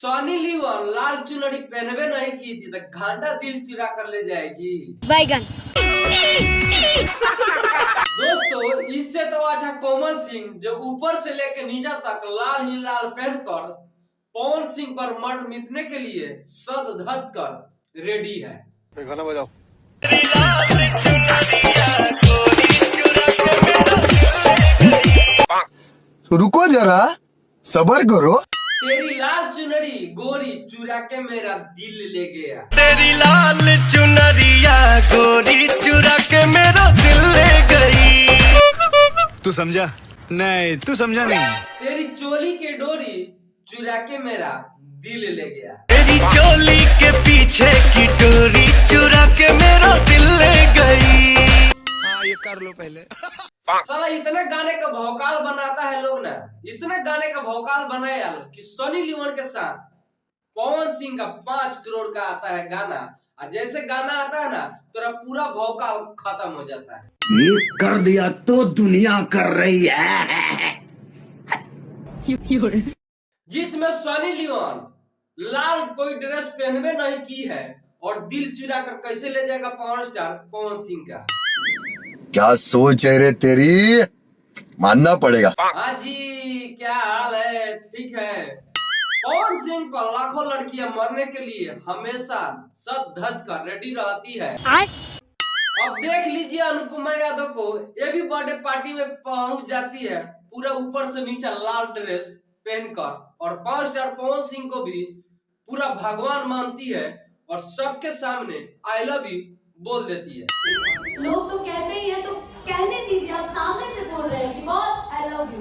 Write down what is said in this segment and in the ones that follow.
Sunny Leone लाल चुनरी पहनवे नहीं की थी तो घंटा दिल चुरा कर ले जाएगी। बैगन। दोस्तों इससे तो अच्छा कोमल सिंह जो ऊपर से लेकर नीचे तक लाल ही लाल पहनकर पवन सिंह पर मठ मिटने के लिए सद धज कर रेडी है। गाना बजाओ। रुको जरा सबर करो। तेरी लाल चुनरी गोरी चुरा के मेरा दिल ले गया। तेरी लाल चुनरिया गोरी चुरा के मेरा दिल ले गई। तू समझा? नहीं तू समझा नहीं। तेरी चोली के डोरी चुरा के मेरा दिल ले गया। तेरी चोली के पीछे की डोरी चुरा के मेरा दिल ले गई। हाँ ये कर लो पहले। साला इतने गाने का भौकाल बनाता है लोग ना, इतने गाने का भौकाल बनाया कि सनी लियोन के साथ पवन सिंह का 5 करोड़ का आता है गाना, और जैसे गाना आता है ना तो पूरा भौकाल खत्म हो जाता है। ये कर दिया तो दुनिया कर रही है। जिसमें सनी लियोन लाल कोई ड्रेस पहनवे नहीं की है और दिल चुरा कर कैसे ले जाएगा पावर स्टार पवन सिंह का। क्या सोच है रे तेरी, मानना पड़ेगा। हाँ जी क्या हाल है, ठीक है। पवन सिंह पर लाखों लड़कियां मरने के लिए हमेशा सद धज कर रेडी रहती है। अब देख लीजिए अनुपमा यादव को, ये भी बर्थडे पार्टी में पहुंच जाती है पूरा ऊपर से नीचे लाल ड्रेस पहनकर, और पावर स्टार पवन सिंह को भी पूरा भगवान मानती है और सबके सामने आई लव यू बोल देती है। लोग तो कहते ही है तो कहने दीजिए, आप सामने से बोल रहे हैं कि बॉस आई लव यू।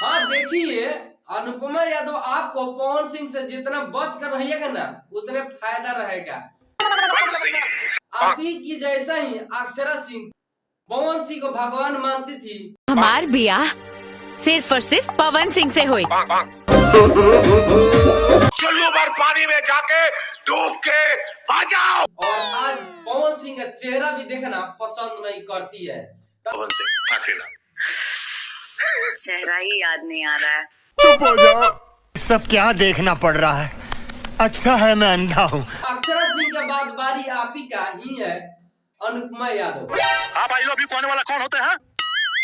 हाँ देखिए अनुपमा यादव, आपको पवन सिंह से जितना बच कर रहिएगा ना उतने फायदा रहेगा। आप ही की जैसा ही अक्षरा सिंह पवन सिंह को भगवान मानती थी। हमार बियाह सिर्फ और सिर्फ पवन सिंह से हुई। चलो बार पानी में जाके डूब के आ जाओ। और आज पवन सिंह का चेहरा भी देखना पसंद नहीं करती है। पवन सिंह आखिरी चेहरा ही याद नहीं आ रहा है। चुप हो जाओ। सब क्या देखना पड़ रहा है, अच्छा है मैं अंधा हूँ। अक्षरा सिंह के बाद बारी आप ही का ही है अनुपमा यादव। आप आई लव यू कहने वाला कौन होते हैं?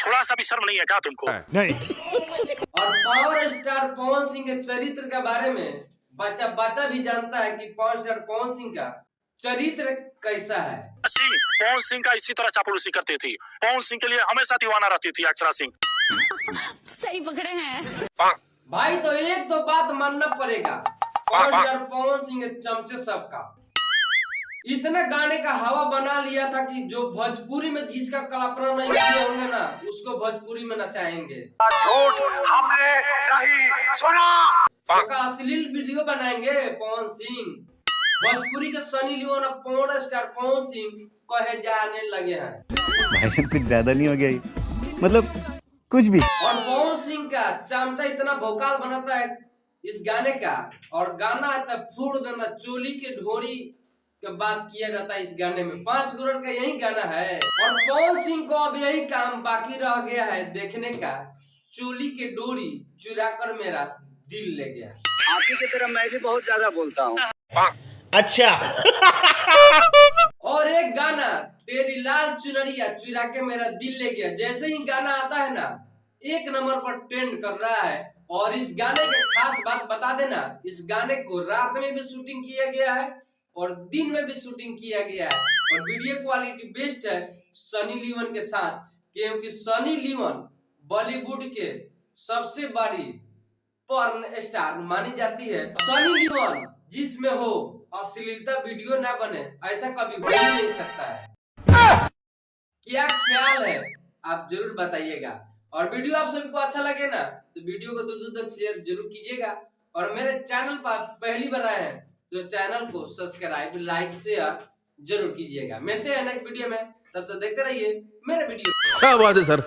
थोड़ा सा भी शर्म नहीं है क्या तुमको? नहीं। और पावर स्टार पवन सिंह के चरित्र के बारे में बच्चा भी जानता है कि पावर स्टार पवन सिंह का चरित्र कैसा है। पवन सिंह का इसी तरह चापलूसी करती थी। पवन सिंह के लिए हमेशा दीवाना रहती थी अक्षरा सिंह। सही पकड़े हैं भाई। तो एक तो बात मानना पड़ेगा पावर स्टार पवन सिंह के चमचे सबका इतना गाने का हवा बना लिया था कि जो भोजपुरी में जिसका कल्पना नहीं किए होंगे ना उसको भोजपुरी में नचाएंगे। झूठ हमने नहीं सुना। का अश्लील वीडियो बनाएंगे पवन सिंह। भोजपुरी के सनी लियोन और पावर स्टार पवन सिंह कहे जाने लगे हैं। भाई साहब कुछ ज्यादा नहीं हो गया, मतलब कुछ भी। और पवन सिंह का चमचा इतना भोकाल बनाता है इस गाने का, और गाना आता है फूड़ देना चोली के ढोरी के बात किया जाता है इस गाने में। 5 करोड़ का यही गाना है और पवन सिंह को अब यही काम बाकी रह गया है देखने का, चोली के डोरी चुरा कर मेरा दिल ले गया। आपकी की तरह मैं भी बहुत ज्यादा बोलता हूँ। अच्छा। और एक गाना तेरी लाल चुनरिया चुरा के मेरा दिल ले गया, जैसे ही गाना आता है ना 1 नंबर पर ट्रेंड कर रहा है। और इस गाने की खास बात बता देना, इस गाने को रात में भी शूटिंग किया गया है और दिन में भी शूटिंग किया गया है, और वीडियो क्वालिटी बेस्ट है सनी लियोन के साथ, क्योंकि सनी लियोन बॉलीवुड के सबसे बड़ी पर्न स्टार मानी जाती है। सनी लियोन जिसमें हो अश्लीलता वीडियो ना बने ऐसा कभी हो ही नहीं सकता है। क्या ख्याल है आप जरूर बताइएगा। और वीडियो आप सभी को अच्छा लगे ना तो वीडियो को दूर तक शेयर जरूर कीजिएगा, और मेरे चैनल पर पहली बार आए हैं तो चैनल को सब्सक्राइब लाइक शेयर जरूर कीजिएगा। मिलते हैं नेक्स्ट वीडियो में, तब तक देखते रहिए मेरे वीडियो। क्या बात है सर।